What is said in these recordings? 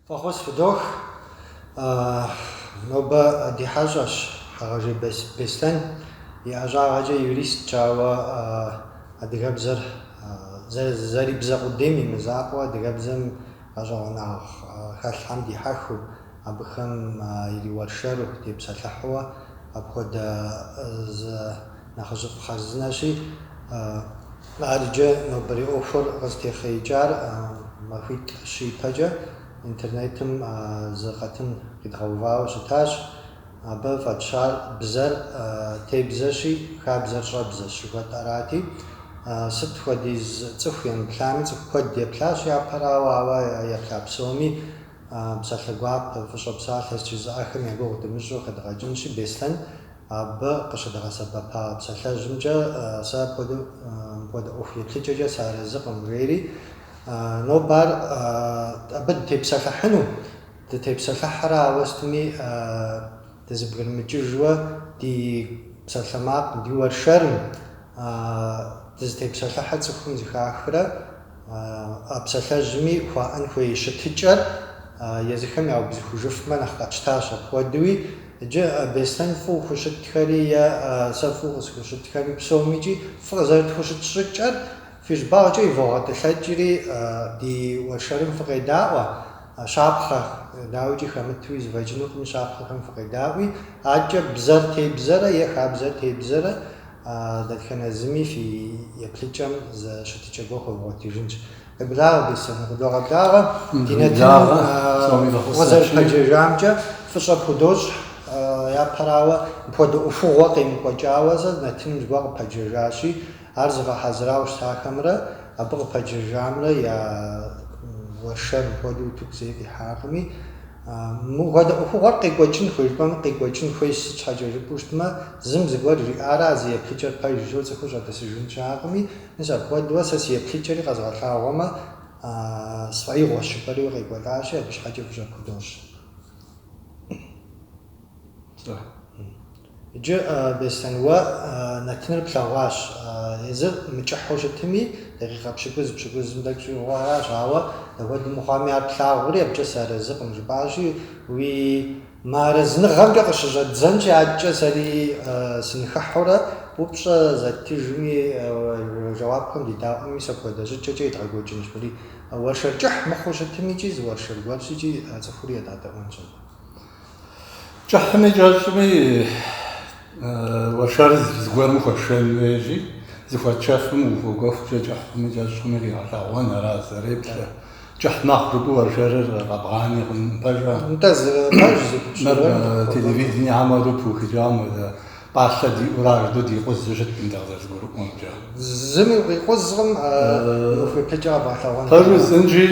فخوص فدوخ نوبة دي حاجة حاجة بستان يأجا يوريست جاوا أديكابزر زاري بزا قدامي مزاقوا أديكابزم أجا أنا خال حمدي حخو أبخم يلي ورشارو تيبسا لحوا أبخد نخجف خزناشي أرجع نوبري أوفر غزتي خيجار مخيط شي بجا إنترنتم زقتن يتغوّاو شتاش أبا فتشار بزر تيبزشي خابزر شربزش وتراتي ست خديز تخوين بلامي تخد دي بلاش يا براوا يا كابسومي بسالغواب فشوب سالس جزء آخر يقول دمجو خد غاجنشي بيسلن أبا قشد غسبا بسالجمجا سابود بود أوفي تلجا سار زقم غيري نوبار أبد تبسخ حنو تبسخ حرا وستمي تزبغ المجوجوا دي بسخ ماق دي ورشرم تبسخ حد سخون زخاخرة أبسخ جمي خوان خوي شتجر يزخم ياو بزخوجف من أخطاشتاش ودوي جاء بيستن فو خوشت خري يا سفو خوشت خري بسوميجي فغزرت خوشت شجر فيش باجي فوق تسجري دي وشرم فقداوة شابخة داوجي خمتويز وجنوب من شابخة خم فقداوي عجب بزر تبزرة يا خابزر تبزرة دكان زمي في يبليجم ز شتيجو هو تيجنج بلاغ بيسن غدوغ بلاغ دينتنا وزر حجرامجا فشاب خدوش يا براوة بود أفوق قيم بجاوزة نتنج بق حجراشي أرزق حزراوش تاكمرة أبغى بجرامرة يا ورشر بدو تكزي في حاكمي مو هذا هو ورقي قوتشن خوي بام قي قوتشن خوي شاجر بوشت ما زمزغور أرازي بيجر بايجو تخوش هذا سجون شاكمي نزار بدو أساسي بيجر غزال خاوما صايغ وش بدو قي قوتاشة بش حاجة بجر كدوش صح جاء بسنوا نتنر بلاواش إذا متشحوش تمي دقيقة بشكوز مدك شو وراش هوا دود مخامي بلاوري بجسر زق مجباشي وي مارز نغم جقش جد زنج عجسري سنخحورة وبش زتي جمي جوابكم دي داومي سكودا جت تغلقوا جنش بدي ورشر جح مخوش تمي جيز ورشر ورشي جي زفورية داتا وانشل جحمي جاشمي وشارز زغور مخشل ويجي زفات شافم وفوقف جحمي جاشمي غير وانا راس ريب جح مخرب ورشار غبغاني بجا ممتاز مر تلفزيون عملوا بوك جام باشا دي وراجدو دي قز جت من دغز زغور اونجا زمي قزغم في بجابه ثوان طيب زنجي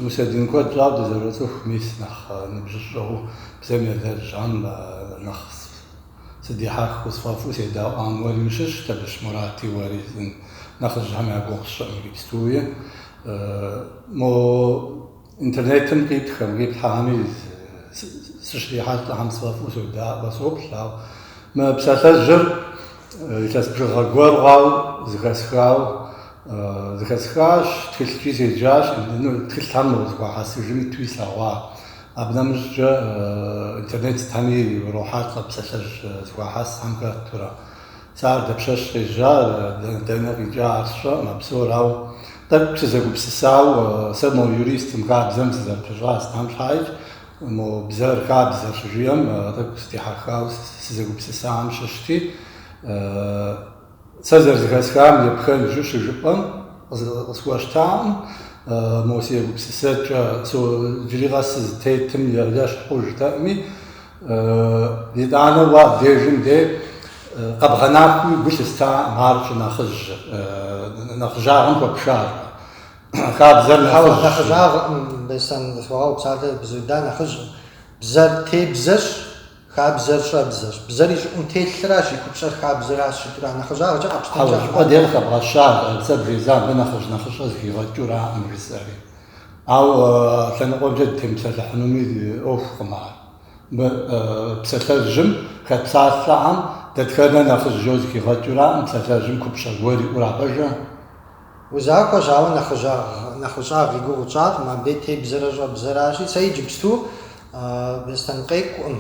مسدين كود جاب زرتو خميس نخ نبجو بزمن ذا جام نخ سدي حاخ وصفافو سيدا أنوار مشش تبش مراتي واريزن نخرج جامعة قوخش بستوية مو إنترنت قيت خمجيب حامي سشريحات لهم صفافو سودا بصوب لا ما بساتجر يتسبج غوار غاو زخسخاش تخلتي زيجاش إنه تخلت هم وزقا حاسجمي تويس لغوا برنامج إنترنت تامي روحات لبسش زواحس هم كتورا صار دبشش رجال دنا رجال شو مبسور أو طب تزوج بسساو سمو يوريست مقاب زمز دبشراس هم شايف مو بزر كاب بزر شجيم طب استحقاق تزوج بسسام ششتي سازر زخسخام يبخل جوش جبان أسواشتام موسيقى بسسات سو جريغاس تيتم يرجع حوج تامي لدانا وديجن دي قبغناك بوشستا مارش نخجارن وبشار خاب زر نخجار بسن سواو بساده بزودان نخج بزر تيبزش خاب زر شابزش بزريش تيثراشي كبشر خاب زراش ترى نخجار جا حاول قدير خبر شار بسبب ريزان بنخج زكي وجرا امريساري او تنقول جد تمثل حنومي اوف قمار بساترجم كتساعد لعن تتكلم نخج جوزكي وجرا بساترجم كبشر وري ورا بجا Узахуэ щауэ нэхъыщӏагъ и гугъу щӏакъым, абдей тебзэрэ щӏэбзэращи, сэ иджыпсту Бестэн къекӏуӏым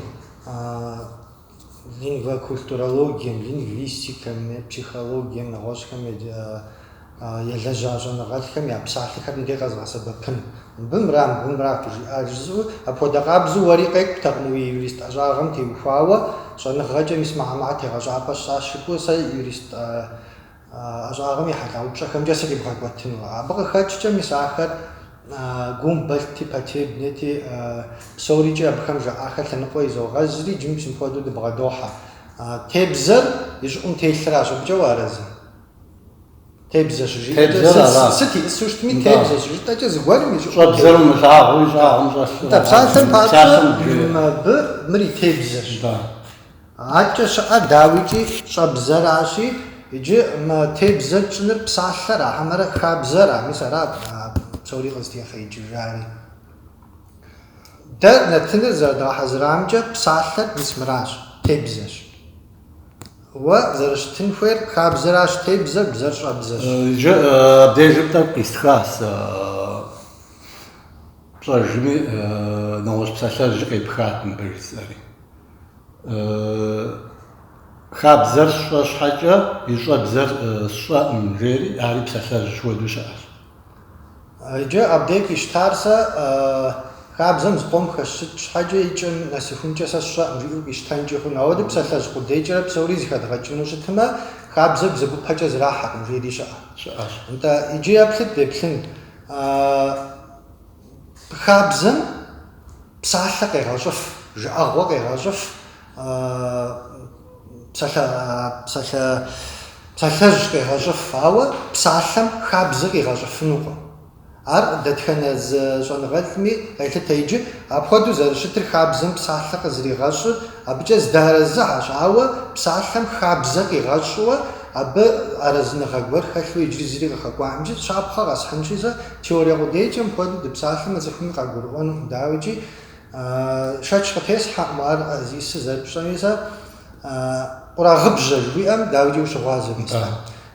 лингвокультурологием, лингвистикэм, психологием, нэгъуэщӏхэм елэжьа щӏэныгъэлӏхэм я псалъэхэр мыбдей къэзгъэсэбэпын. Мыбымра жиӏар жызуӏу, апхуэдэ къабзэу уэри къекӏутэкъым уи юрист ӏэщӏагъэм теухуауэ, щӏэныгъэкӏэ мис мыхьэмӏэ тегъэщӏапӏэ щӏащ жыпӏэу сэ юрист ӏэщӏагъэм и хьэлъаупщӏэхэмкӏэ срибгъэкӏуэтыну. Абы къыхэкӏкӏэ мис ахэр гумбэлъти, потебнэти, псорикӏэ абыхэм жаӏахэр лъэныкъуэ изогъэжьри, иджыми псым хуэдэу дыбгъэдохьэ. Тебзэр и щӏыӏум телъыращ, абыкӏэ уарэзы. Тебзэ щыжиӏэкӏэ сыт иӏысу щытми тебзэ щыжытӏэкӏэ зыгуэрым и щӏыӏум щӏэбзэр умылъагъуу и щӏагъым псалъэм папщӏэ мыбы мыри тебзэщ. Акӏэ щыӏэ дауичӏи щӏэбзэращи, иджы тебзэ чӏыныр псалъэра, хьэмэрэ хабзэра, мис ара псори къызытехъеиджыжари. Дэ нартыныр зэрыдгъэхьэзырамкӏэ псалъэр мис мыращ, тебзэщ. Уэ зэрыщытын хуейр хабзэращ тебзэр, бзэр щӏэбзэщ. Иджы абдежым тӏэкӏу къистхащ пщӏэжми нэгъуэщӏ псалъэжьи къепхат мыбы жысӏэри. Хабзэр сщӏэ щхьэкӏэ и щӏэбзэр сщӏэӏым жери, ари псалъэжь хуэдэу щыӏэщ. Иджы абдей къищтар сэ хабзэм зыкъом хэсщыт щхьэкӏэ икӏэм нэсыхункӏэ сэ сщӏэӏым жиӏэу къищтэнкӏэ хъуну. Ауэдэ псалъэжь къудейкӏэрэ псори зыхэдгъэкӏыну щытымэ, хабзэр бзэгупэкӏэ зрахьэкъым жери щыӏэщ. Нтӏэ иджы еплъын хабзэм псалъэ къегъэщӏыф, жыӏэгъуэ къегъэщӏыф, псалъэжь къегъэщӏыф, ауэ псалъэм хабзэ къигъэщӏыфынукъым. Ар дэтхэнэ щӏэныгъэлӏми къелъытэ иджы апхуэдэу зэрыщытыр хабзэм псалъэ къызэригъэщӏыр абыкӏэ здэарэзыхьэщ, ауэ псалъэм хабзэ къигъэщӏурэ абы арэзыныгъэ гуэр хэлъу иджыри зыри къыхэкӏуаӏымчы щапхъэ къэсхьынщи сэ теорие къудейкӏэ мыпхуэдэу ды псалъэм цӏыхуми къагурыӏуэнукъым. Дауичӏи шэч къытесхьэкъым ар зисыр зэрыпщӏэми сэ къурагъыбжьэ жыхуиӏэм дауичӏи ущыгъуазэ мис.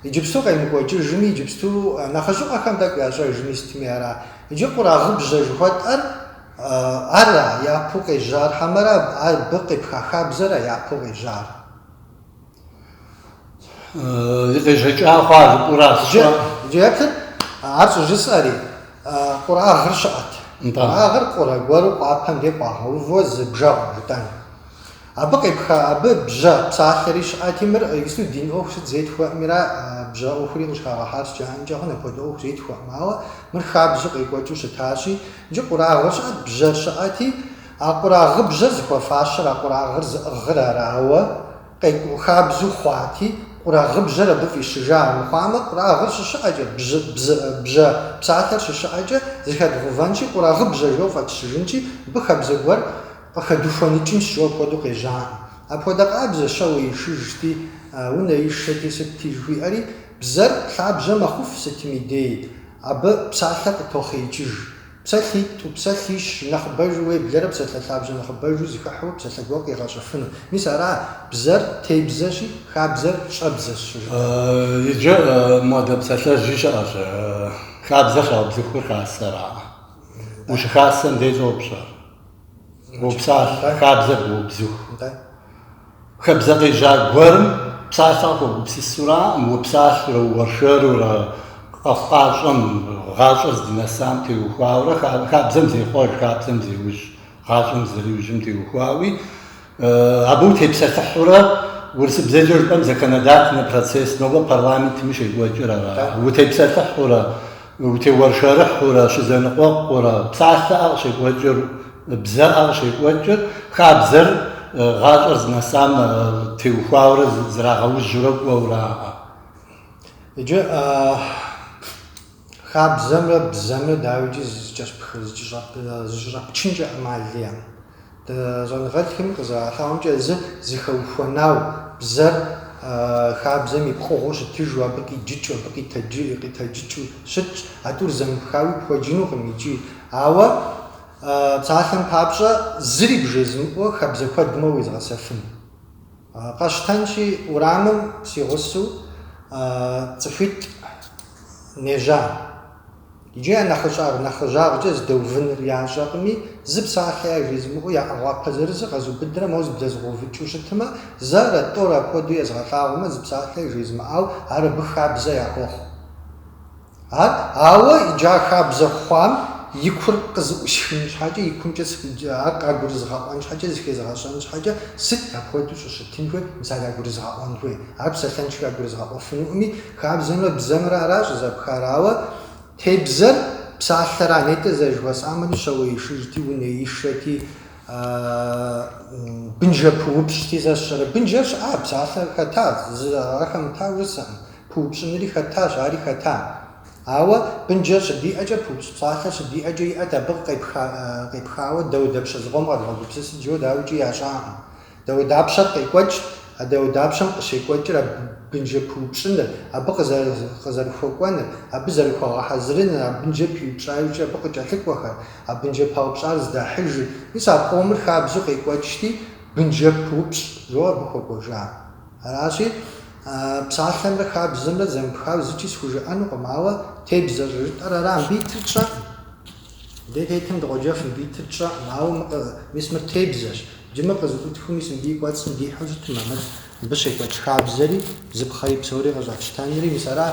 Иджыпсту къемыкӏуэкӏыжми, иджыпсту нэхъыжьыфӏэхэм тӏэкӏу ящӏэжми сытми ара. Иджы къурагъыбжьэ жыхуэтӏэр ара япэу къежьар, хьэмэрэ абы къепха хабзэра япэу къежьар. Къежьэкӏа хъуа жыпӏэуращ. Иджы еплъыт ар щӏыжысӏэри къурагъыр щыӏэт. Къурагъыр къурэ гуэру къуапэм де къуагъэувэ зы бжэгъу жытӏэн. Абы къепха, абы бжьэ псалъэри щыӏэти, мыр ису дин ӏуэху сыт зетхуэӏымра, бжьэ ӏуэхури къыщхагъэхьар сджаӏэнкӏэ хъун, апхуэдэ ӏуэху зетхуэӏым, ауэ мыр хабзэу къекӏуэкӏыу щытащи, иджы къурагъыр щыӏэт, бжьэр щыӏэти, а къурагъыбжьэр зыхуэфащэр, а къурагъыр зыӏыгъыр арауэ хабзэу хъуати, къурагъыбжьэр абы фӏищыжа мыхъуамэ, къурагъыр щыщыӏэкӏэ, бжьэ псалъэр щыщыӏэкӏэ зыхэдгъэувэнщи, къурагъыбжьэ жыӏэу фӏэтщыжынщи, абы хабзэ гуэр къыхэдухуэныкӏым щыщӏэу апхуэдэу къежьаӏым. Апхуэдэ къабзэ щэуэ ишыжти, унэ ишэти сыти жыхуиӏэри, бзэр лъабжьэ мэхъуф сытми дей, абы псалъэр къытохъеикӏыж. Псэлъитӏу, псэлъищ нэхъыбэжу уеблэрэ псэлъэ лъабжьэ нэхъыбэжу зыхыхьэу псэлъэ гуэр къигъэщӏыфыну. Мис ара бзэр тебзэщи, хабзэр щӏэбзэщ. Иджы мода псалъэжьи щыӏэщ. Хабзэр щӏэбзыхур хасэра. Ущыхасэм дей щӏопщӏэр. Упсалъэ, хабзэр уобзыху. Хабзэ къежьа гуэрым псалъэ къыхуэгупсысурэ, упсалъурэ, уэршэрурэ, къэфӏащӏэм гъащӏэр здынэсам теухуауэ, хабзэм зехъуэж, хабзэм зеужь, гъащӏэм зэриужьым теухуауи, абы утепсэлъыхьурэ урысыбзэкӏэ жыпӏэм законодательный процесс новэ парламентми щекӏуэкӏыр ара. Утепсэлъыхьурэ, утеуэршэрыхьурэ, щызэныкъуэкъурэ, псалъэӏэ къыщекӏуэкӏыр, бзэӏэ къыщекӏуэкӏыр, хабзэр гъащӏэр зынэсам теухуауэ зрагъэужьурэ кӏуэурэ. Иджы хабзэмрэ бзэмрэ дауичӏи зыщӏэпчынкӏэ ӏэмалием. Щӏэныгъэлӏхэми къызэралъагъумкӏэ зыхэухуэнау бзэр хабзэм и пкъыгъуэу щытыжу, абы къиджыкӏыу, абы къитэджыкӏыу щытщ, атӏур зэмыпхауи пхуэкӏынукъым икӏи. Ауэ псалъэм папщӏэ зыри бжезымыӏуэ хабзэ куэдмэ уезгъэсэфын. Къэщтэнщи урамым си гъусэу цӏыхуитӏ нежа. Иджы нэхъыжьагъкӏэ здэувыныр ящӏэкъыми, зы псалъэ жезымыӏэу я ӏэгъуапэ зырызыр къэзубыдрэ моуэ зыблэзгъэувыкӏыу щытымэ, зэрэ тӏорэ апхуэдэу езгъэлъагъумэ, зы псалъэ жезымыӏэу ар абы хабзэ яхуохъу. Ауэ иджа хабзэ хъуам и кур къызыӏущхын щхьэкӏэ, и кумкӏэ ар къагурызгъэӏуэн щхьэкӏэ, зыхезгъэщӏэн щхьэкӏэ, сыт апхуэдэу щыщытын хуей, мисал ягурызгъэӏуэн хуей. Ар псалъэншэу ягурызгъэӏуэфынуӏыми, хабзэмрэ бзэмрэ аращ щызэпхар. Ауэ тебзэр псалъэра, нетӏэ зэжыхуэсӏамэ, щауеишыжти, унэишэти, бынжэ пыупщӏти, сэ сщӏэрэ. Бынжэр щыӏа, псалъэр хэта, ар хэмыта жысӏэм. Пыупщӏынри хэтащ, ари хэта. Ауэ бынжэр щыдиӏэкӏэ, пыупщӏ псалъэр щыдиӏэкӏэ иӏэт, абы къепхауэ даудапщэ зыгъуэм къэдгъэгупсысыр джэуэ дауикӏи ящӏакъым. Даудапщэр къекӏуэкӏ, а даудапщэм къыщекӏуэкӏыр бынжэ пыупщӏыныр, абы къызэрыхуэкӏуэныр, абы зэрыхуэгъэхьэзырыныр, а бынжэ пиупщӏаукӏэ абы къыкӏэлъыкӏуэхэр, а бынжэ паупщӏар здахьыжыр. Мис а къомыр хабзэу къекӏуэкӏти, бынжэ пыупщӏ зоуэ абы хуэкӏуэжа. Аращи, псалъэмрэ хабзэмрэ зэмыпхауэ зыкӏи схужыӏэнукъым, ауэ тебзэр жытӏэр ара, мыбитыр тщӏэӏым. Дэ тетым дыкъоджэф мыбитыр тщӏэӏым, ауэ мис мыр тебзэщ. Джымэ къызыӏутхыу мис мыбий кӏуэцӏым дихьу щытмэ, мыбы щекӏуэкӏ хабзэри, бзыпхъэри псори къыщӏэфщтэнри, мис ара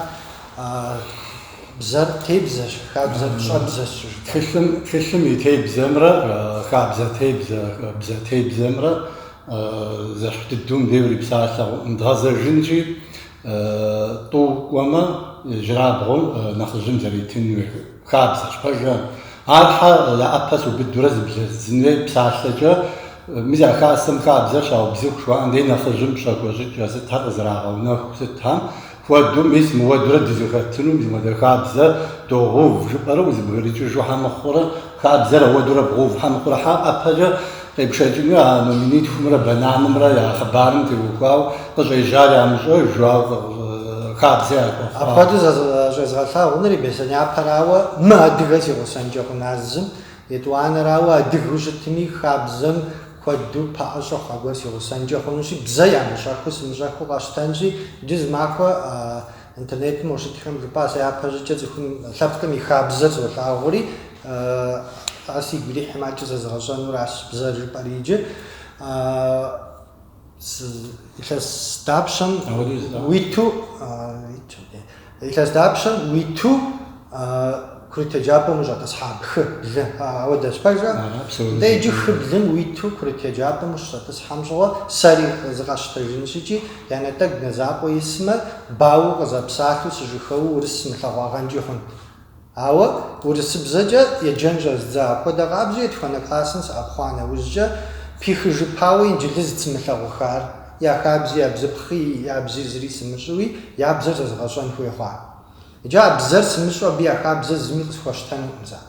бзэр тебзэщ, хабзэр пщӏэбзэщ. Тхылъым и тебзэмрэ, хабзэ бзэ тебзэмрэ зэщхь дыдэум деуэри псалъэ дгъэзэжынщи, тӏу кӏуэмэ, жьырабгъуэм нэхъыжьым зэритын хуей хабзэщ. Пэжа архьэ я ӏэпэ сыубыдурэ зыблэзын хуей псалъэкӏэ, мис а хасэм хабзэр щаубзыху жыхуаӏэм дей нэхъыжьым пщӏэкӏуэщӏыкӏэ сытхьэр къызэрагъэунэху сытхьэм, хуэдэу мис мыуэдурэ дызыхэтыну, мис хабзэ догъув жыпӏэрэ узыбгырыкӏыжу хьэмыхъурэ, хабзэр ауэдурэ бгъув хьэмыхъурэ ӏэпэкӏэ къепшэкӏыну а номинитхумрэ бананымрэ я хъыбарым теухуауэ къыщӏежьар ямыщӏэжу хабзэ яхуэхъуауэ. Апхуэдэу щӏезгъэлъагъуныр и бесэняпэрауэ, мы адыгэ си гъусэнкӏэ хъуназым, етӏуанэрауэ адыгэу щытми хабзэм куэду пэӏэщӏэ хъуа гуэр си гъусэнкӏэ хъунущи, бзэ ямыщӏэху сымыщӏэху къэщтэнщи, иджы зы махуэ интернетым ущытхэм жыпӏа сэ япэ щӏыкӏэ цӏыхум лъэпкъым и хабзэр золъагъури, ар сигу ирихьмэкӏэ зэзгъэщӏэнуращ бзэр жыпӏэри иджы. Илъэс дапщэм уиту курытеджапӏэм ущӏэтӏысхьа хы, лы, ауэдэщ пэжа. Дэ иджы хы блым уиту курытеджапӏэм ущӏэтӏысхьэм щӏыгъуэ сэри зыкъэщтэжын щӏыкӏи, я нэтӏэгу нэзакъуэ исмэ, бауэу къызэпсалъэу сыжыхэуэ урыс сымылъэгъуагъэнкӏи хъунт. Ауэ урысыбзэкӏэ еджэн щӏэздза апхуэдэ къабзэу етхуанэ классым сыӏэпхъуа нэужькӏэ пихыжыпауэ инджылыз сымылъэгъухар, я хабзи, я бзыпхъи, я бзи зыри сымыщӏыуи, я бзэр зэзгъэщӏэн хуей хъуа. Иджы а бзэр сымыщӏэу абы я хабзэр зыми къысхуэщтэнукъым сэ.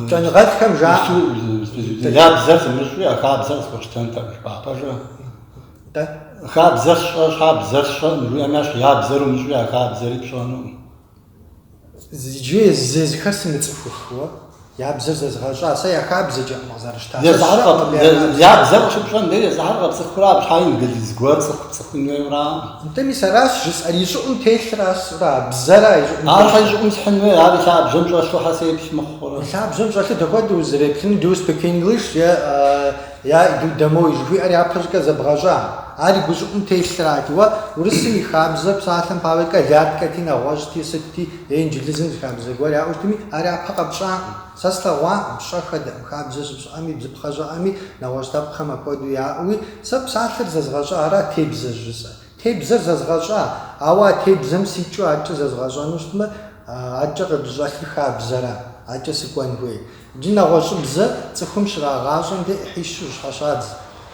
Кӏэныгъэлӏхэм жаӏэ. Я бзэр сымыщӏэу я хабзэр къысхуэщтэнтэкъым жыпӏапӏэжа. Хабзэр щӏэ, жиӏэми я бзэр умыщӏэу я хабзэри пщӏэнукъым. Иджы зезыхэр сымыцӏыхухуэ, я бзэр зэзгъэщӏа, сэ я хабзэкӏэкъым къызэрыщтар. Я бзэр къыщыпщӏэн дей езыхьэр къэпцӏыхурэ абы щхьэ ингылыз гуэр пцӏыхун хуейуэра. Нтӏэ мис аращ жысӏэр, и щӏыӏум телъыращ, бзэра и щӏыӏум. Ар и щӏыӏум схьын хуей, ар и лъабжьэм щӏэлъу хьэсеплъ мыхъурэ. Лъабжьэм щӏэлъу дыкъуэду узэреплъыну, do you speak English? Я дамоуи жыхуиӏэр япэщӏыкӏэ зэбгъэщӏа. Ар и гущӏыӏум телъырати, уэ урысым и хабзэр псалъэм пауэ кӏэлаткӏэти, нэгъуэщӏти, сытти, инджылызым хабзэ гуэр яӏущтми, ар япэ къэпщӏакъым. Сэ слъэгъуакъым, пщӏэхэдэӏым, хабзэ щыпщӏыӏэми, бзыпхъэ щӏыӏэми, нэгъуэщӏ-тӏэпкъхэм апхуэдэу яӏуи, сэ псалъэр зэзгъэщӏа, ара тебзэр жысӏэр. Тебзэр зэзгъэщӏа, ауэ а тебзэм сикӏыу атчӏэ зэзгъэщӏэну щытмэ, атчӏэ къыдщӏэлъыр хабзэра, атчӏэ сыкӏуэн хуей. Иджы нэгъуэщӏыбзэ цӏыхум щрагъащӏэм де ӏыхьищу щхьэщадз.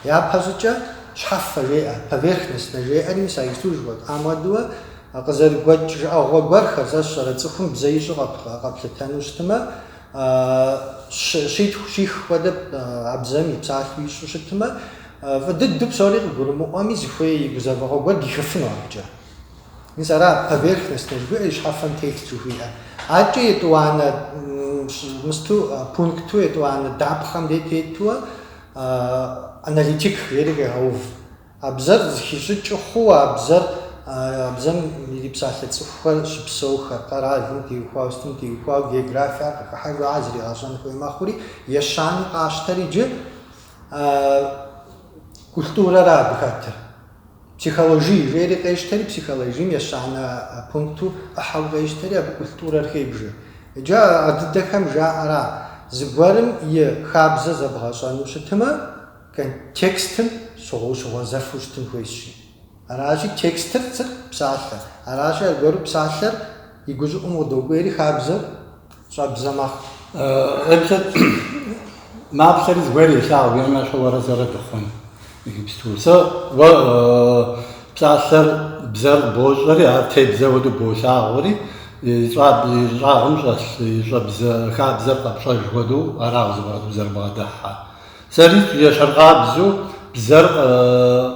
Япэ щӏыкӏэ щхьэфэ жеӏэ, поверхностно жеӏэри мис а иту жыхуэт. Амэдууэ къызэрыгуэкӏ жыӏэгъуэ гуэрхэр, сэ сщӏэрэ цӏыхум бзэ ищӏу къэплъытэну щытымэ, щитху хуэдэ а бзэм и псалъэу ищӏу щытымэ, дыду псори къыгурымыӏуэми зыхуей и гузэвэгъуэ гуэр дихыфыну абыкӏэ. Мис ара поверхностно жыхуиӏэр, и щхьэфэм телъ жыхуиӏэр. Атчӏэ етӏуанэ мысту пункту етӏуанэ дапхъэм де тетууэ аналитик жери къегъэув. абзэр зыхищӏыкӏыу хъууэ абзэм и псалъэ цӏыхухэр щыпсэухэр, къэралым теухуа, устым теухуа, географие къыхыхьэжа зригъэщӏэн хуей мэхъури, ещани къащтэри иджы культурэра абы хэтыр. Психологие жери къещтэри, психологием ещанэ пункту ӏыхьэу къещтэри, абы культурэр хебжы. Иджы адыдэхэм жаӏэра, зыгуэрым и хабзэ зэбгъэщӏэну щытымэ, текстым щыгъуэзэфу щытын хуейщи. Аращи текстыр цӏыр псалъэ. Аращи аргуэру псалъэр и гущӏыӏум къыдокӏуейри хабзэр щӏэбзэ мэхъу. Мапсэри зыгуэри илъагъу емэщӏэ уэрэ зэрыдыхъун. Сэ псалъэр бзэр бощӏэри, ар тебзэ хуэдэу болъагъури, щӏагъым щӏэлъ хабзэр къэпщӏэж хуэдэу арагъ зэрыбгъэдыхьа. Сэри ещхьыркъабзэу бзэр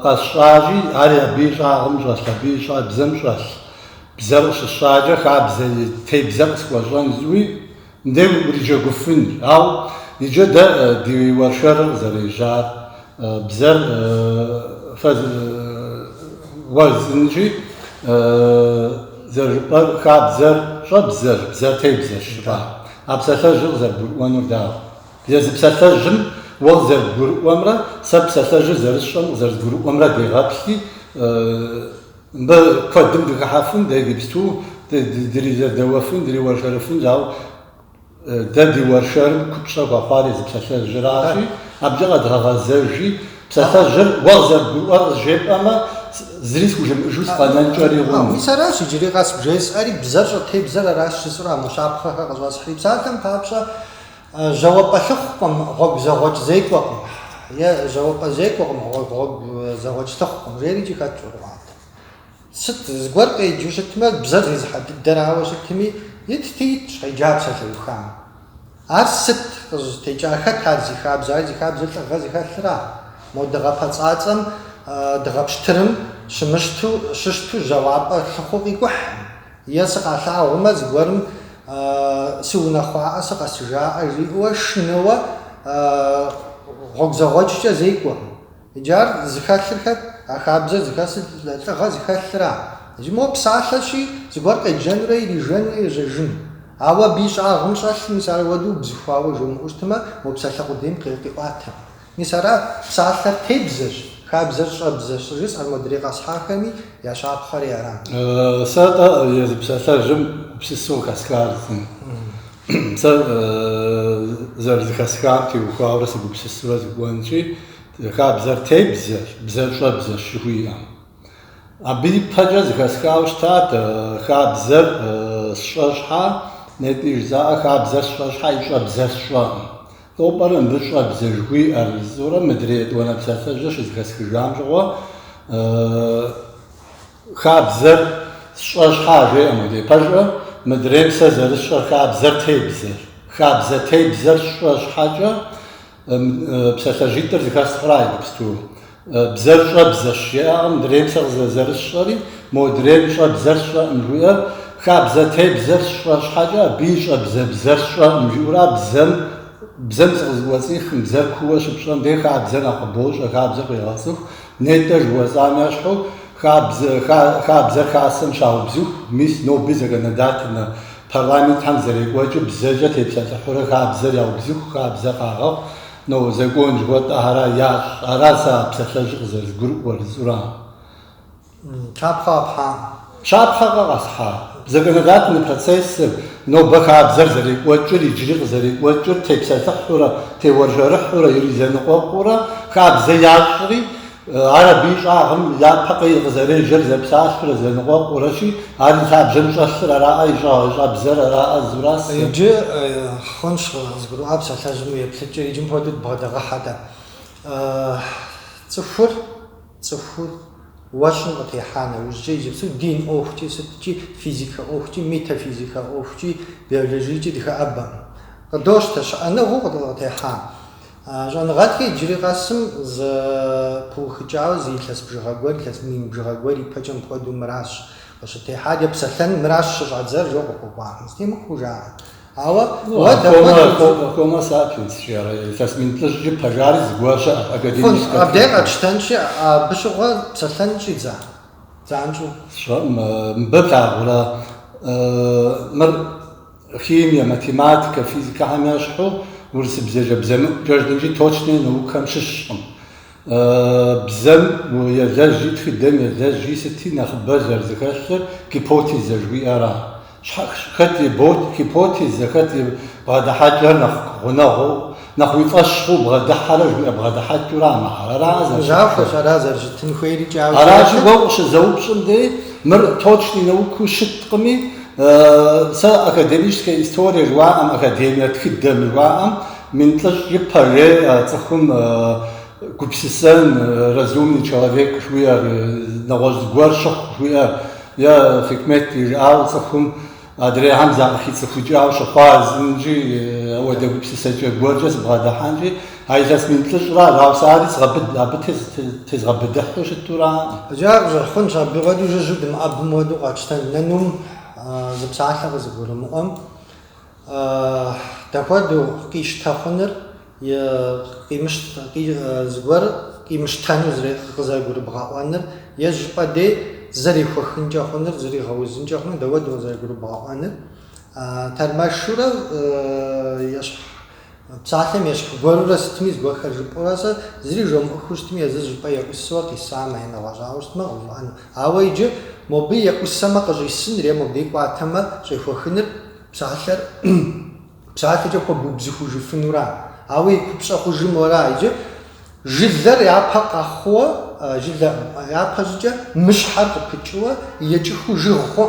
къэсщӏащи, ари абы и щӏагъым щӏэлъ, абы и бзэм щӏэлъ. Бзэр къыщыщӏакӏэ хабзэ тебзэ къысхуэщӏэн зыуи ндей уриджэгуфын. Ауэ иджы дэ ди уэршэрыр зэрежьар бзэр уэзынщи, зэрыжыпӏэр хабзэр щӏэбзэр, бзэр тебзэр щыпӏа. А псалъэжьыр къызэрыгурыӏуэнур дауэ? Езы псалъэжьым уэ къызэрыгурыӏуэмрэ, сэ псалъэжьыр зэрысщӏэм къызэрызгурыӏуэмрэ дегъэплъи, мыбы куэдым дыхыхьэфын, дегъипсту, дыризэрдэуэфын, дриуэршэрыфын, ауэ дэ ди уэршэрым купщӏэ хуэхъуар езы псалъэжьыращи, абыкӏэ къэдгъэгъэзэжи, псалъэжьыр уэ къызэрыгурыӏуэр къызжепӏэмэ, зыри схужемыӏыжу сыкъэнэнкӏэри хъуну. Мис аращ иджыри къэс бжесӏэри бзэр щӏэтебзэр аращ щысӏэра мыщапхъэхэр къыщӏэсхьри. Псалъэм папщӏэ жьауэпӏэ лъыхъукъым, гъуэгу зэгъуэкӏ зекӏуэкъым, е жьауэпӏэ зекӏуэкъым, гъуэгу зэгъуэкӏ лъыхъукъым, жери хэт щӏурыӏуатэ. Сыт зыгуэр къеджэу щытмэ, бзэр зезыхьэ дыдэрауэ щытми, итти щхьеджа псалъэухам. Ар сыт къыщытекӏа, хэт ар зи хабзэ? Ар зи хабзэ лӏыгъэ зихэлъра. Мо дыгъэпэцӏацӏэм дыгъэпщтырым щыщту жьауапӏэ лъыхъуэ къикӏухьым. Е сыкъалъагъумэ зыгуэрым сыунэхъуаӏэ, сыкъэсыжаӏэ жиӏэуэ шынэуэ гъуэгу зэгъуэкӏкӏэ зекӏуэкъым. Иджы ар зыхэлъыр хэт? А хабзэр зыхэсыр лӏыгъэ зыхэлъра. Иджы мо псалъэщи зыгуэр къеджэнурэ ирижэну ежьэжын. Ауэ абы и щӏагъым щӏэлъ, мис ар уэдэу бзыхуауэ жумыӏэу щытмэ, мо псалъэ къудейм къиӏуатэ. Мис ара псалъэр тебзэщ, хабзэр щӏэбзэщ. Жысӏэр модрей къэсхьахэми я щапхъэри арат. Сэ езы псалъэжьым гупсысэу хэсхар. Сэ зэрызыхэсхам теухуауэ сыгупсысурэ зыкӏуэнщи, хабзэр тебзэщ, бзэр щӏэбзэщ жыхуиӏэм. Абы ипэкӏэ зыхэсхауэ щытат, хабзэр сщӏэщхьа, нетӏи жызаӏэ хабзэр сщӏэщхьа и щӏэбзэр сщӏэӏым. Тӏопӏэрэ мыбы щӏэбзэ жыхуиӏэр зыурэ мыдрей етӏуанэ псалъэжьыр щызыхэсхыжам щыгъуэ хабзэр сщӏэщхьа жеӏэм удепэжӏэ, мыдрейм сэ зэрысщӏэр хабзэр тебзэр. Хабзэ тебзэр сщӏэщхьэкӏэ псалъэжитӏыр зыхэсхъыра иджыпсту. Бзэр щӏэбзэщ жеӏэкъым, мыдрейм сэ зэрысщӏэри, модрейм щӏэбзэр сщӏэӏым жиӏэр, хабзэ тебзэр сщӏэщхьэкӏэ, абы и щӏэбзэ бзэр сщӏэӏым жиӏэурэ бзэм зыкъызыуэцӏихым, бзэр куууэ щыпщӏэм дей хабзэр нэхъ къыбощӏэ, хабзэр къегъэцӏыху, нетӏэ жыуэцӏам ящхьу хабзэр хасэм щаубзыху, мис ноби законодательно парламентхэм зэрекӏуэкӏыу бзэкӏэ тепсэлъыхьурэ хабзэр яубзыху, хабзэр къагъэхъу, закон жыхуэтӏэ ара сэ псалъэжьыр къызэрызгурыӏуэр зыӏура. Щапхъэ къэсхьа. Законодательный процессыр нобэ хабзэр зэрекӏуэкӏыр, иджыри къызэрекӏуэкӏыр тепсэлъыхьурэ, теуэржэрыхьурэ, иризэныкъуэкъуурэ, хабзэ ящӏри, ар абы и щӏагъым япэ къызэрежьэр зэпсалъурэ, зэныкъуэкъурэщи, ар и лъабжьэм щӏэлъыр араӏэ, и щӏэбзэр араӏэ зыура. Иджы хъунщ зыгурыӏуа псалъэжьым еплъыкӏэ, иджым хуэдэу бгъэдэгъэхьэ. Цӏыхур уэщым къытехьа нэужькӏэ иджыпсту дин ӏуэхукӏи, сыткӏи, физикэ ӏуэхукӏи, метафизикэ ӏуэхукӏи, биологиекӏи дыхэӏэбэм. Къыдощтэ щыӏэныгъэу къытехьа. Щӏэныгъэлӏхэр иджыри къэсым зэпыухыкӏауэ зи илъэс бжыгъэ гуэр, илъэс мин бжыгъэ гуэр ипэкӏэ мыпхуэдэу мыращ къыщытехьар, епсэлъэн мыращ щыщӏадзэр жо къыхуэкӏуам. Стемыхуу жаӏэ. Homo sapiens şiarı. Tasmin tlıcı pajari zgwaşa akademik. Abdel açtançı bişuğa psaltançı zancu. Şam mbabla wala mer химия, математика, физика хамяшху ورس بزاجة بزم جاجدنجي توشني نوكم ششم بزم ويزاج جيت في الدم يزاج جي ستي نخبز زكاشر كيبوتيز جوي أرا خدي بوت كيبوتيز خدي بعد حاجة نخوي فشخو بعد حاجة جوي بعد حاجة ترى مع راز جافش راز جتن خويري جاو راز وش زوجم دي مر توشني نوكو شتقمي سا أكاديميشكا إستوريا جواهم أكاديمية تخدم جواهم من تلاش يبهري تخم كوبسيسان разумный человек شوية نواج غورشخ شوية يا حكمتي جاو تخم أدري همزة أخي تخو جاو شخواز نجي وده كوبسيسان غورجس بغدا حنجي هاي جاس من تلاش راو ساري تغبد تزغبد دحوش التورا جاء خنش بغدو جود مع بمودو قاشتن لأنهم زبساحة زبورة مقام تقدو قيش تخنر يا قيمش زبور قيمش تانو زري خزايقور بغاوانر يا جبادي زري خنجا خنر زري غوزنجا خنر دوادو زايقور بغاوانر ترمشورة يش بساحة يش غورو ستميز بخر جبوراسا زري جم خوشتمي يزز جبا يقصوا قيسام هنا واجاوست ما غوان عوايج موبي يقسم قجيسن ريا موبي قاتما شيخو خنر بساحر بساحر جو بوبزخو جفنورا اوي كبسا خوج مورا يجي جذر يا بقخو جذر يا بجا مش حرق بتشوا يجي خوج خو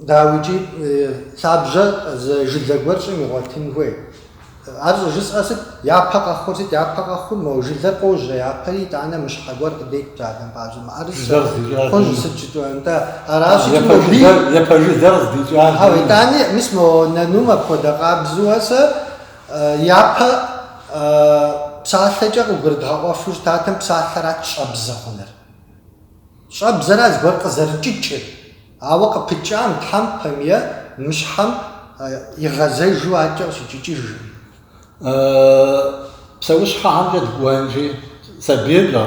داويجي سابجا جذر ورش ميغوتين وي عرض جس أسد يا بقخو زيت يا بقخو مو جذر قوج يا بري تاعنا مش حقور قديك جادن باجي ما عرض خون سجدو انت اراشي يا بجي درس دي جاد هاو تاني مسمو ننوما بودا قابزواسا يا با بساحجا وغردها وفوج تاتم بساحرات شابزخونر شابزراز غرق زرجيتشر اوق بيجام تام بميا مش حم يغزي جواجا سجيجي بسويش حاجة تقوانجي سبيل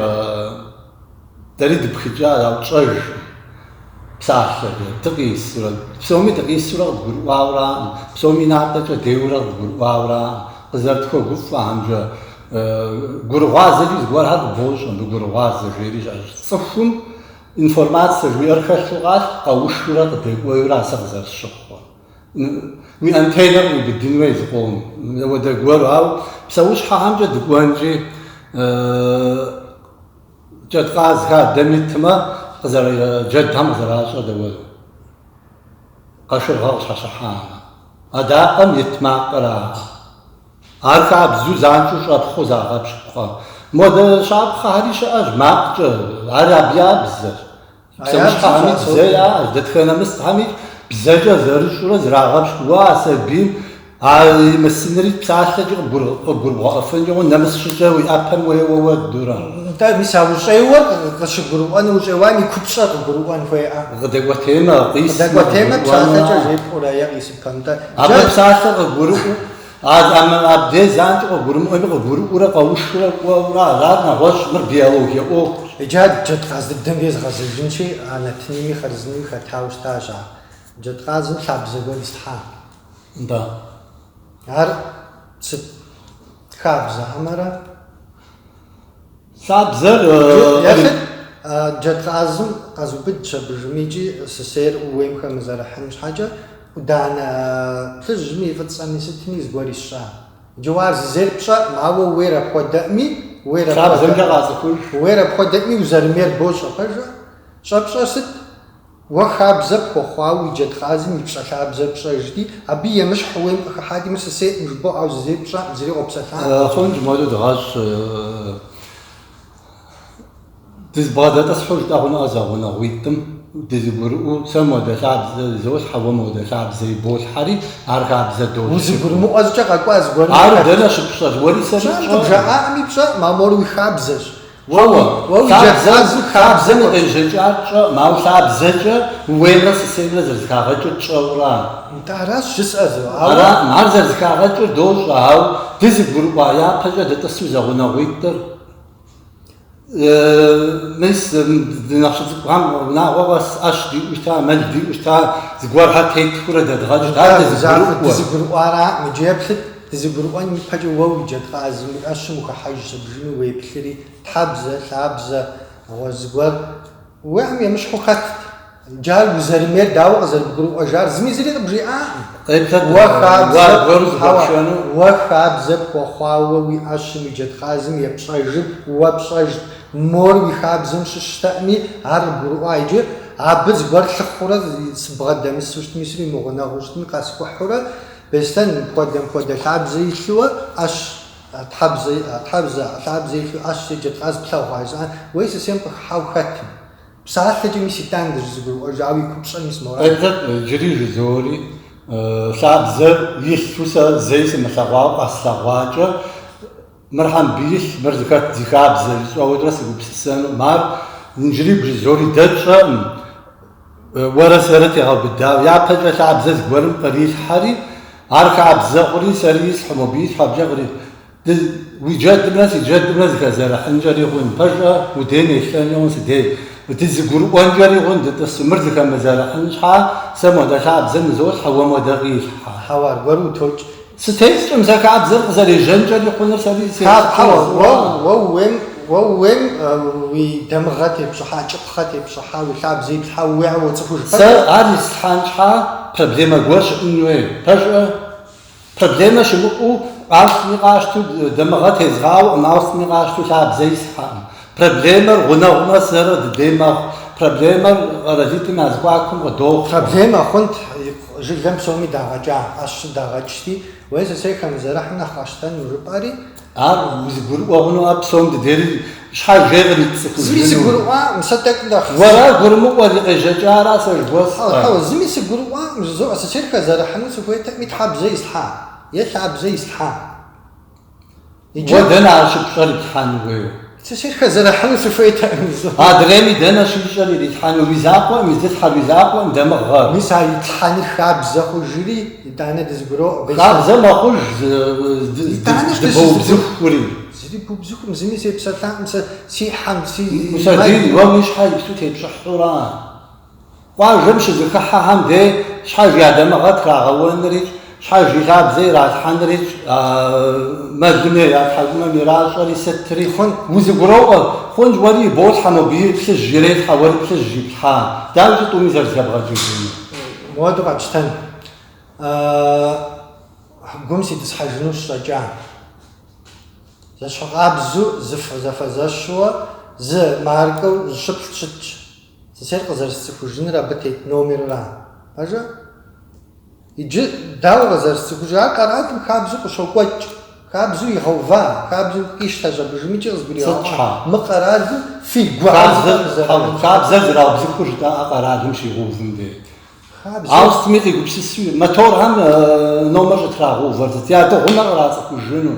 تريد بخجالة أو تشرج بساحة تقيس بسومي تقيس سورة تقول واورا بسومي نعطة ديورة تقول واورا قزرت خو قفة همجا قروغازة جيز قوار هاد بوشن بقروغازة جيريش صفهم إنفورماتسة جوير خشوغاش أو شورة تقويورا سغزر الشخوة مي أنتينر بدين ويز قوم وده قوارو أو بسويش حامجة دقوانجي جد قاز كاد دميتما قزر جد هم زراشة دوالو قشر غرش حشحانا أداقم يتماقرا أركع بزو زانشو شاب خوزا غابش بخوا مود شاب خاريش أجماق عربيا بزر بسويش حامي بزيا دتخينا مستحمي بزاجة زرشورة زراغبش واسا بيم هاي مسنري بساعة جي قربوا أفنجوا نمس شجاوي أبن وهو الدوران انت مساوي شيور قشقروا أنا وجواني كبشة قربوا أن فيها غدقوتيما قيس غدقوتيما بساعة جي بولا يقيس بكمتا أبن بساعة قربوا أما أبدي زانت قربوا أبي قربوا ورا قوشوا ورا رادنا وش مر بيولوجيا أو إجاد جد قصد الدنيا غزل جنشي أنا تنيمي خرزني خطاوش تاجا جد قازم شاب زغون استحام دا هر ست خابزة همرا شاب زر ياخد جد قازم قازم بدش برجميجي سسير ويم خمزة حمش حاجة ودانا تجمي فتصاني ستني زغوري الشام جواز زير بشا معو ويرا بودأمي ويرا شاب زنجا غازكول ويرا بودأمي وزرمير بوشا فجأة شاب شا ست وخابزة بخواوي جد خازم يبشا خابزة بشا جدي أبي يمش حوين حادي مش سيء مش بو أو زي بشا زي غبسة خونج مودو دغاش دز بعد تصحوش داغنا أزاغنا ويتم دز برو سما ده شعب زوج حوا مودا شعب زي بوش حري عرق زدود وزبر مو أزجع قاز قول عارف ده نش بشا وري سر بشا أمي بشا ما مورو خابزة Хабзэм къежьэкӏакӏэ, мау лъабзэкӏэ уемрэ сысеймрэ зэрызыхагъэкӏыр тщӏэурэ. Аращ жысӏэзу. Ар зэрызыхагъэкӏыр дощӏэ, ау дызыгурыӏуа япэкӏэ дытӏысу зэгъунэгъуитӏыр. Мис нэхъ цӏыкӏухэм унагъуэ ӏэщ диӏущта, мэл диӏущта, зыгуэрхэр тетхурэ дэдгъэкӏырт. Ар дызыгурыӏуара мыджэплъыт дызыгурыӏуэн ипэкӏэ уэ уи джэдкъазым уи ӏэщым ухыхьэж зыбжыну уеплъыри тхьэбзэ, лъабзэ, зыгуэр уэм емыщхьу хэтт. Джар узэрымейр дауэ къызэрыбгурыӏуэжар зыми зыри къыбжиӏакъым. Уэ хабзэ пхуэхъуауэ уи ӏэщым уи джэдкъазым епщӏэжыр уэ пщӏэжт. Мор уи хабзэм щыщтэӏми ар гурыӏуа иджы абы зыгуэр лъыхъуурэ сыбгъэдэмысу щытми сыри мыгъунэгъуу щытми къэскӏухьурэ бестэн хуэдэ лъабзэ илъууэ ӏэщ тхьэбзэ лъабзэ илъу ӏэщ джэдкъаз плъэгъуа жаӏэ уей сысейм къыхыхьэу хэтым. Псалъэкӏэ мис итӏан зыгурыӏуэжауи купщӏэм мис мора. Джыри жызори лъабзэр илъу сэ зэи сымылъэгъуауэ къэслъэгъуакӏэ мыр хьэмбилъ, мыр зыхэт зи хабзэ жысӏуэурэ сыгупсысэну. Ар джыри жызори дэчӏэ уэрэ сэрэ тегъэбыдауэ япэкӏэ лъабзэ зыгуэрым кърилъхьэри ар хабзэ хъури сэри исхьу мобий щхьэбжэ къри уи джэдымрэ си джэдымрэ зыхэзэрыхьынкӏэри хъун. Пэжӏэ удейм елъэни хъун сыдей. Дызыгурыӏуэнкӏэри хъун дытӏысу мыр зыхэмызэрыхьын щхьа сэ модэ лъабзэ нызолъхьэ уэ модэ къилъхьэ. Хьэуар гуэру утокӏ. Сытелъкӏым сэ хабзэр къызэрежьэнкӏэри хъуныр сэри уэ уем уи дамыгъэ тепщӏыхьа, кӏыпхъэ тепщӏыхьа, уи лъабзэ иплъхьа уеӏэ уцӏыхуж. Сэ ар ислъхьэн щхьа проблемэ гуэр щыӏын хуей. Пэжӏэ проблемэ щымыӏэу ӏэщми къащту дамыгъэ тезгъауэ, ӏэщми къащту лъабзэ ислъхьэӏым. Проблемэр гъунэгъумэ сэрэ дыдей мэхъу. Проблемэр къэралитӏым я зэхуакум къыдохъу. Проблемэ хъунт жылэм псоми дагъэкӏа, ӏэщ дагъэкӏти, уей сысей хэмызэрыхьым нэхъ къэщтэн жыпӏэри. Ар узыгурыӏуэ хъуну псом дыдери щхьэ жей къритӏ зыми сыгурыӏуа мисэ тӏэкӏу нэхъ. Уэра гурымыӏуэри къежьэкӏара сэ жыхуэсӏэ. Зыми сыгурыӏуа сысейр хэзэрыхьыну сыхуейтэкъыми тхьэбзэ ислъхьа, е лъабзэ ислъхьа. Уэ дэнэ ар щыпщӏэр иплъхьэн хуейуэ? Сысейр хэзэрыхьыну сыхуейтэкъыми. Адрейми дэнэ щыпщӏэр ирилъхьэну уи закъуэм, изылъхьэр уи закъуэм дамыгъэр. Мис ар итлъхьэныр хабзэ хъужри итӏанэ дызыгуроӏуэ. Хабзэ мэхъуж дыбоубзыхури. Зыри бубзыхум зыми сепсэлъакъым сэ си хьэм си. Мусэдий уэ уи щхьэ ипсу тепщӏыхьурэ. Къуажэм щызыхыхьэхьэм дей щхьэж я дамыгъэ трагъэуэнри, щхьэж и лъабзэ иралъхьэнри, мэлым я тхьэкӏумэм иращӏэри сытри узыгуроӏуэ. Хъунщ уэри болъхьэ мобий плъыжь ирелъхьэ уэри плъыжь иплъхьа. Дауэ щытӏуми зэрызэбгъэкӏыжыну? Муэду къэпщтэн. Гум ситӏысхьэжыну сщӏэкӏа. Зэщхьыкъабзу зэфэзэщууэ зы маркэу щыплъ щытщ. Сысейр къызэрысцӏыхужыныр абы тет номерра. Пэжэ? Иджы дауэ къызэрысцӏыхужар къэралым хабзу къыщокӏуэкӏ. Хабзу игъэува, хабзу къищтэ щӏэбыжымичӏэ къызгуригъэӏуа. Мы къэралу фигу хабзэр зэраубзыхур жытӏа къэралым щигъузым дей. Аустми къигупсысу моторхэм номер щытрагъэувэр, я дыгъунэр кърацӏыхужыну.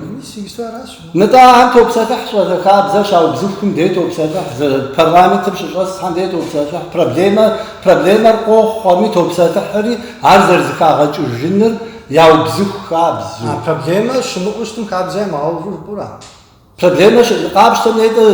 Нытӏагъэм топсэлъыхь щӏалэ хабзэр щаубзыхум дей топсэлъыхь, парламентым щыщӏэсхьэм дей топсэлъыхь, проблемэр къохъуэми топсэлъыхьри ар зэрызыхагъэкӏыжыныр яубзыху хабзу. Проблемэ щымыӏэу щытым хабзэ ямыгъэуву жыпӏэура? Проблемэ къапщтэм нетӏэ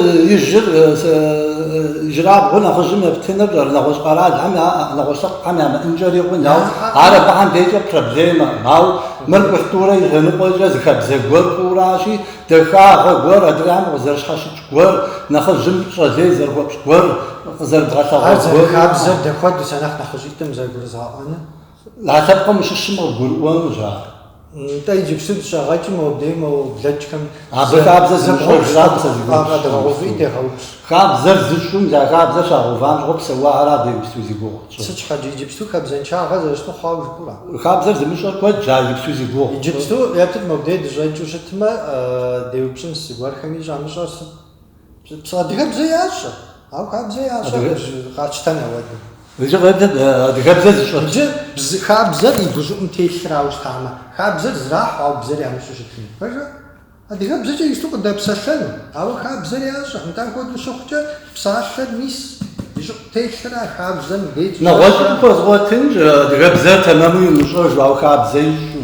ижьырабгъу нэхъыжьым ептыныр нэгъуэщӏ къэралхэм нэгъуэщӏ лъэпкъхэм ямыӏэнкӏэри хъун. Ар абыхьэм дейкӏэ проблемэ. Ауэ мыр культурэ игъэныкъуэкӏэ зыхэбзэ гуэр къращи, дахагъэ гуэр, адрейм къызэрыщхьэщыкӏ гуэр, нэхъыжьым щӏалей зэрыхуэпщӏ гуэр, къызэрыбгъэлъэгъуэ гуэр. Хабзэр дэхуэду сэ нэхъ нэхъыжьитӏым зэрыгурызгъэӏуэну? А лъэпкъым ущыщым къыбгурыӏуэнущ ар. Нтӏэ иджыпсту дыщагъэкӏым моубдей моублэкӏхэм. Абы хабзэ зымыщӏэжрам сэ дэгъэуври дегъэупщӏ. Хабзэр зыщӏум я хабзэр щагъэувам щыгъуэ псэуарэ дегупсту зигугъущ. Сыт щхьэкӏэ иджыпсту хабзэншагъэ зэрыщту хъуауэ жыпӏэура? Хабзэр зымыщӏэр куэд жагупсту зигугъущ. Иджыпсту ептыт моубдей дыщӏэкӏыу щытмэ деупщӏын зыгуэрхэми щӏамыщӏэр адыгэбзэ ящӏэ, ауэ хабзэ ящӏэ къатщтэн ауэду. Адыгэбзэ зыщӏэр. Иджы хабзэр и гущӏыӏум телърауэ щытамэ, хабзэр зрахь, ауэ бзэр ямыщӏу щытын. Пэжэ? адыгэбзэкӏэ ищӏу къыдэпсэлъэну, ауэ хабзэр ящӏэ. Нтӏэ хуэдэу щыхъукӏэ псалъэр мис ищӏу телърэ хабзэм дей. Нэгъуэщӏым хуэзгъуэтынщ адыгэбзэр тэмэму имыщӏэж, ауэ хабзэ ищӏу.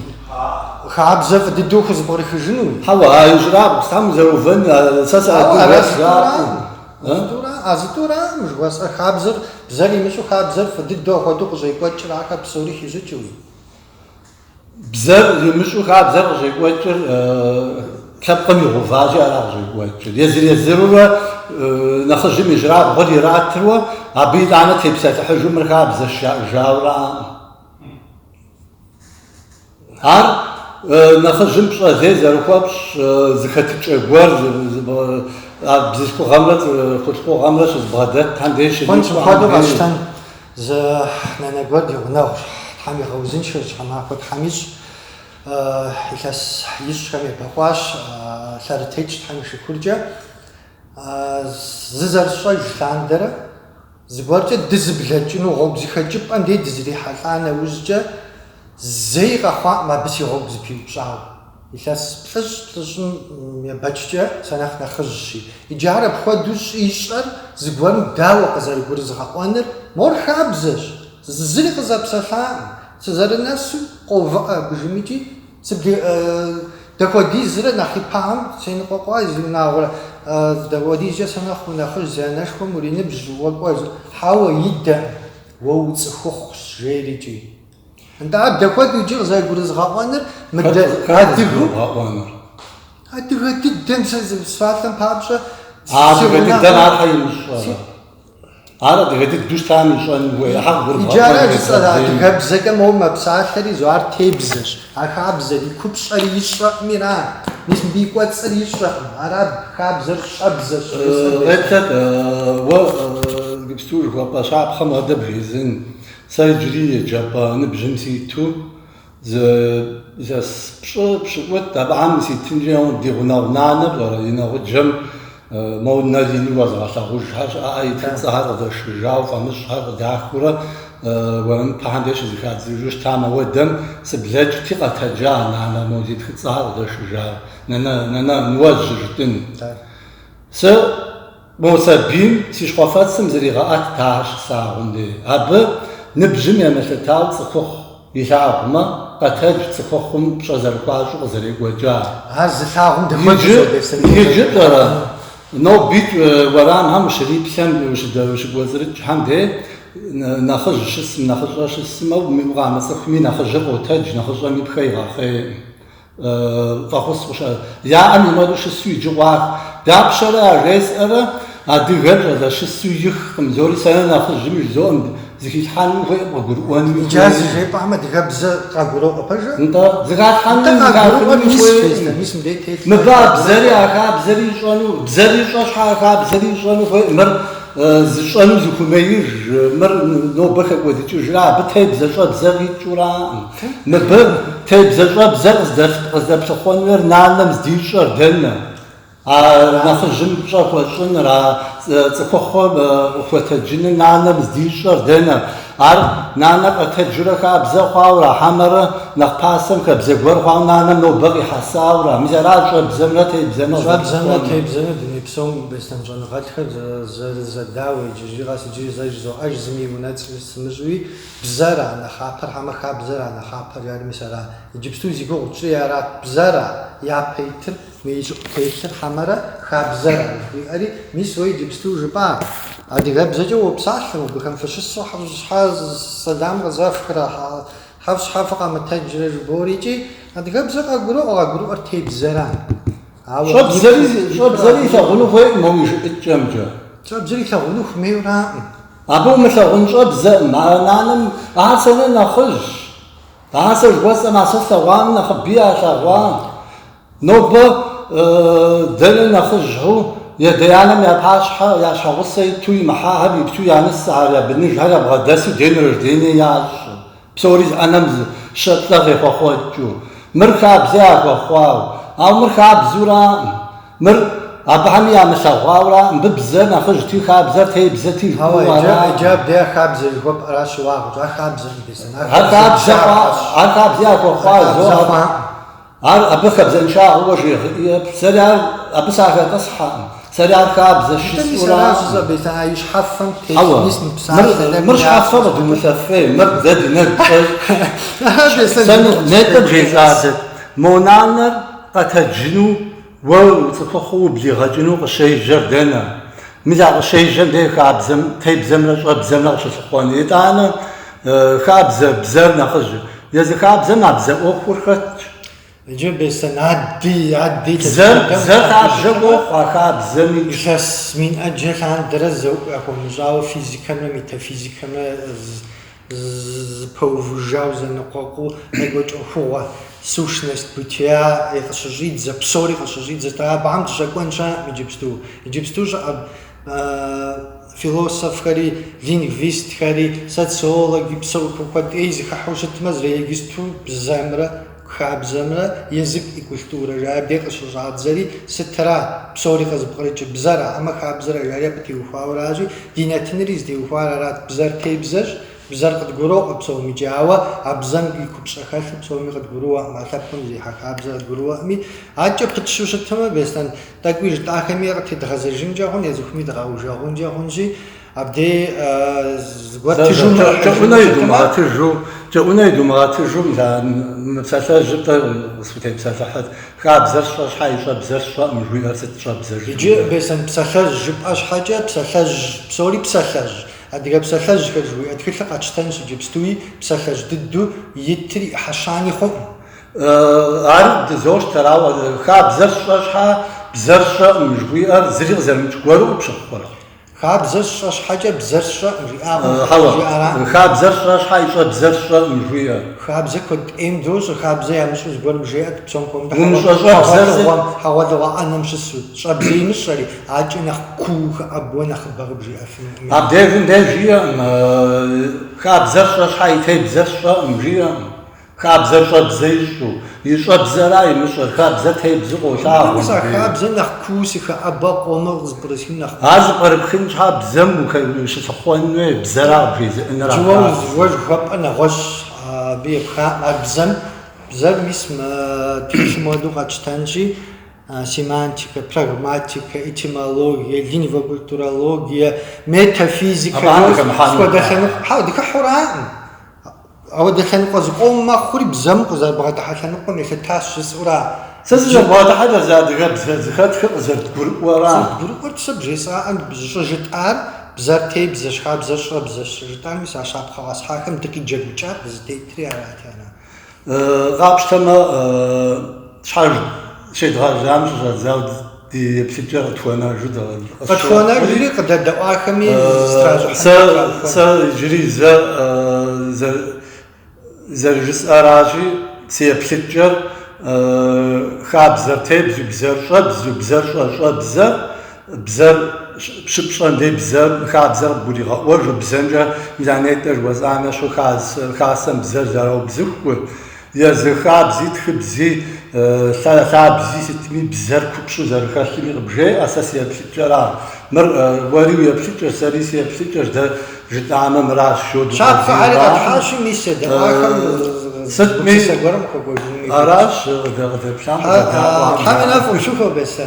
Хабзэ фӏы дыдэу хузэбгрыхыжыну. Хьэуэ, а ищӏраб, сам зэрувэн, сэ Азытурэ жыхуэсӏэр хабзэр бзэр имыщӏу хабзэр фӏы дыдэу хуэдэу къыщӏекӏуэкӏрахэр псори хищӏыкӏыуи. Бзэр имыщӏу хабзэр къыщӏекӏуэкӏыр лъэпкъым и гъуважьэ ара къыщӏекӏуэкӏыр. Езыр-езырурэ нэхъыжьым ижьрабгъуэр иратыруэ, абы итӏанэ тепсэлъыхьыжу мыр хабзэ жаурэ. Ар нэхъыжьым пщӏэлей зэрыхуэпщӏ зыхэтыкӏэ гуэр бзылъхугъэмрэ хъулъхугъэмрэ щызбгъэдэт Тхьэм деж Хуэдэу къэсщтэн зы нанэ гуэр ди гъунэгъущ. Тхьэм игъэузыншэщ, хьэмахуэ Тхьэм ищӏ. Илъэс ищӏхэм ебэкъуащ лъэрытекӏ Тхьэм и шыкуркӏэ. Зызэрысщӏэж лъандэрэ зыгуэркӏэ дызыблэкӏыну гъуэгу зыхэкӏыпӏэм дей дызэрихьэлӏа нэужькӏэ зэи къэхъуаӏым абы си гъуэгу зыпиупщӏауэ. Илъэс плӏыщӏым ебэкӏкӏэ сэ нэхъыжьщи. Иджы ар апхуэдэу ищӏэр зыгуэрым дауэ къызэрыгурызгъэӏуэныр мор хабзэщ. Зыри къызэпсэлъаӏым. Сызэрынэсу къовыӏэ бжымичӏи дэхуэдизрэ нэхъ ипаӏэм сеныкъуэ кӏуа зиунагъуэрэ дэхуэдизкӏэ сэ нэхъ нэхъыжь зианэшхуэм уриныбжь уэкӏуэ хьэуэ идэ уэ уцӏыхухъущ жерикӏи. НтӀэ дэкуэду иджы къызэрыгурызгъэӏуэныр адыгэ дыдэм сфалъэм папщӏэ адыгэ дыдэм ар хьэ имыщӏэрэ. Ар адыгэ дыдэу щтам ищӏэн хуеихьэ иджарэ жысӏэрэ адыгэбзэкӏэ моуэ мэпсалъэри зо ар тебзэщ. Ар хабзэри купщӏэри ищӏэӏым ира. Мис мыбы и кӏуэцӏыр ищӏэӏым. Арат хабзэр щӏэбзэщ. Къеплъэт уэ гыпсту жыхуэпӏэ щапхъэм адэ бжезын. Сэ иджыри еджапӏэ ныбжьым ситу пщӏыӏут абыхьэм ситынкӏэ ди гъунэгъу нанэ пщӏэрэ и нэгъуджэм моуэ нэр ину уэзгъэлъэгъужхэр щыӏэ, и тхыцӏэхэр къыдэшыжауэ фӏамыщӏхэр къыдахыурэ уэмыпэхьэм деж щызыхадзыжу щытам ауэдэм сыблэкӏти къэтэджа нанэ мо ди тхыцӏэхэр къыдэшыжауэ. Нанэ ныуэжьы жытӏын. Сэ мо сабийм си щхъуэфэцым зригъэӏэт ар щысагъым де. Абы ныбжьым емылъытауэ цӏыхухъу илъагъумэ къэтэдж цӏыхухъум пщӏэ зэрыхуащӏу къызэрекӏуэкӏа. Ар зылъагъум Иджы пщӏэрэ нобит уэрамхэм ущриплъэм ущыкӏуэцӏрыкӏхьэм де нэхъыжь щысым, нэхъыщӏэ щысымэ укъамыцӏыхуми нэхъыжьыр къотедж, нэхъыщӏэм ипхэ игъэхъей. Фӏэхъус яӏэм имэду щысу иджы къуах. Дапщэрэ ажесӏэрэ адыгэр щӏэлэщысу ихкъым. Зори сэ нэхъыжьым жызоӏэм зыхилъхьэну хуей къыгурыӏуэну. Иджы зыжепӏэмэ адыгэбзэ къагурыӏуэ пэжу? НтӀэ зыхалъхьэну мис мыбдей телъ. Мыбы а бзэри а хабзэри ищӏэну, бзэри ищӏэ щхьэ а хабзэри ищӏэну хуей. Мыр зыщӏэну зыхуэмеиж, мыр нобэ хэкӏуэдыкӏыжрэ абы тебзэ щӏэбзэ къикӏыурэ. Мыбы тебзэ щӏэбзэ къыздэплъыхъуэнур нанэм здищӏэр дэнэ? Нэхъыжьым пщӏэ хуэщӏыныр, цӏыхухъуэм хуэтэджыныр нанэм здищӏэр дэнэ? Ар нанэ къэтэджурэ хабзэ хъуауэ хьэмэрэ нэхъ пасэм хабзэ гуэр хъуауэ нанэм нобэ къихьэсауэ. Мис аращ щӏэбзэмрэ тебзэмрэ. Щӏэбзэмрэ тебзэмрэ дуней псом бэстэн щӏэныгъэлӏхэр зэрызэдауэ иджыри къэс иджыри зэ жызоӏэж зыми унэ сымыщӏуи бзэра нэхъапэр хьэмэ хабзэра нэхъапэр яри мис ара. Иджыпсту зи гугъу тщӏри арат бзэра япэ итыр телъыр хьэмэрэ хабзэра жиӏэри мис уэ иджыпсту жыпӏа. Адыгэбзэкӏэ уопсалъэ мыбыхэм фыщысу щхьэ сэлам къызэфхрэ щхьэ фыкъэмытэджрэ жыборикӏи адыгэбзэ къагурыӏуэр тебзэра. щӏэбзэри илъэгъуну хуейӏым моуэ и жыӏыкӏэмкӏэ. Щӏэбзэри илъэгъуну хумейуэракъым. Абы умылъэгъун щӏэбзэӏым, нанэм ар сэнэ нэхъыжь. Ар сэ жыхуэсӏэм а сэ слъэгъуам нэхъыбий ялъэгъуам. Нобэ дэнэ нэхъыжьу едэянэм я пащхьэ я щхьэгъусэ иту имыхьахэм ипту янысхьэр, я быныжхэр ябгъэдэсу ден рождение ящӏ. Псори ӏэнэм щэплӏэ къехъуэхъуэкӏыу. Мыр хабзэ яхуэхъуауэ, ауэ мыр хабзэуракъым. Мыр абыхьэми ямылъэгъуауэ мыбы бзэ нэхъыжьти хабзэр тебзэти Иджы абдей хабзэ жыхуэпӏэра щыуагъэкӏэ. Ар хабзэм дэсэн. Ар хабзэ яхуэхъуа зо. أبى خبز إن شاء الله شيء سريع أبى ساعة تصحى سريع خبز الشيء ولا بس عايش حفن مش حفظ المسافة مر زاد سنة نت جزازت منانر قتجنو وتفخو بلغجنو قشي جردنا مزاق شي جردنا خبزم تيبزم ربزم نقش سخواني تاعنا خبز بزرنا خج يز خبزم نبزم أخور خت جيب بس عدي زر خبزم خبزم بس من أجل عن درس أكو مجاو فيزيكا ما ميتافيزيكا ما بوجاو زنقاقو نقول هو سوشنست بتيا يخشجيت ز بصوري خشجيت ز تابعم تشكون شا يجيبستو جاب فيلوسوف خري لينغويست خري سوسيولوج بصور كوكات إيزي خحوشة مزرعة يجيستو بزمرة خابزمرة يزك الكولتورة جابدي خشجات زري سترا بصوري خز بقريتش بزرع أما خابزرة جاري بتيو فاوراجي ديناتنريز ديو فاورات بزر تيبزج بزر قد جرو أبصو مجاوا أبزن يكبس أخاف أبصو مي قد جرو ما ثبتم زي حك أبزر جرو أمي عجب قدشوش التما بيستن تقويج تأخمي قد تغزرجين جاهون يزخمي تغاو جاهون جاهونجي أبدي زغوات تجوم جاونا يدوم غاتجو مسافة جبت سوتي مسافة خابزر شاش حاجة بزر شا مجوي أرسل شا بزر يجي بيستن بسافة جب أش حاجة بسافة بصوري بسافة أديك بسافة جوي أديك ثقة تشتنش جبستوي بسافة ضده يتري حشاني خو عارف دزوج تراو خابزر شاش حا بزر شا مجوي أرسل زر مجوارو بشخورا خابزش حاجة بزرش خابزش حاجة بزرش مجوية خابزة كنت إندوز خابزة يا مش بقول مجيئة بسونكم ومش حوالي أنا مش السود شابزي مش شري عاجنا كوخ أبونا خبر بجيئة في عبدين ده جيا خابزش حاجة بزرش مجيئة خابزة بزيشو يشرب زراعي مش خابزة هيبزقو شعب بس خابزة نخكوسي خأباق ومغز برسيم نخ هذا قرب شعب زم وكيش سخوان بزراع في زئنا جواز وجه أنا غش بيبخاء بزم اسم تيشمودو قاتشتانجي سيمانتيكا براغماتيكا إتيمولوجيا لينغوكولتورولوجيا ميتافيزيكا حاودك حرام أو دخلنا قزقوم ما خوري بزم قزر بغدا حسن قوم يفتاش سورة سجل بغدا حدا زاد غبز زخات خزر تقول ورا تقول تسبجي ساعة بزوجت آر بزرتي بزشها بزشرا بزشرتان مسا شاب خواص حاكم تكي جبوشات بزتي تري عرات أنا غابش تما شحال شي دغال جامش زاود دي بسجارة توانا جدا توانا جري قد دوا خمي سا جري زرجس أراجي سي بسجر خاب تيب بزر بزر بشبشان دي بزر خاب زر بودي غور بزنجة ميزانيت وزعنا شو خاسم بزر زراو بزر يا زخاب زيت خبزي ثلاثة بزي ستمي بزر كبشو زر خاشمي بجي أساسي بسجرا مر وريو يبسجر سريسي يبسجر ده جدعنا مراش شو شاب فعلي قد حاشي ميسد ستمي أراش ده بشام حامل أفهم شوفوا بس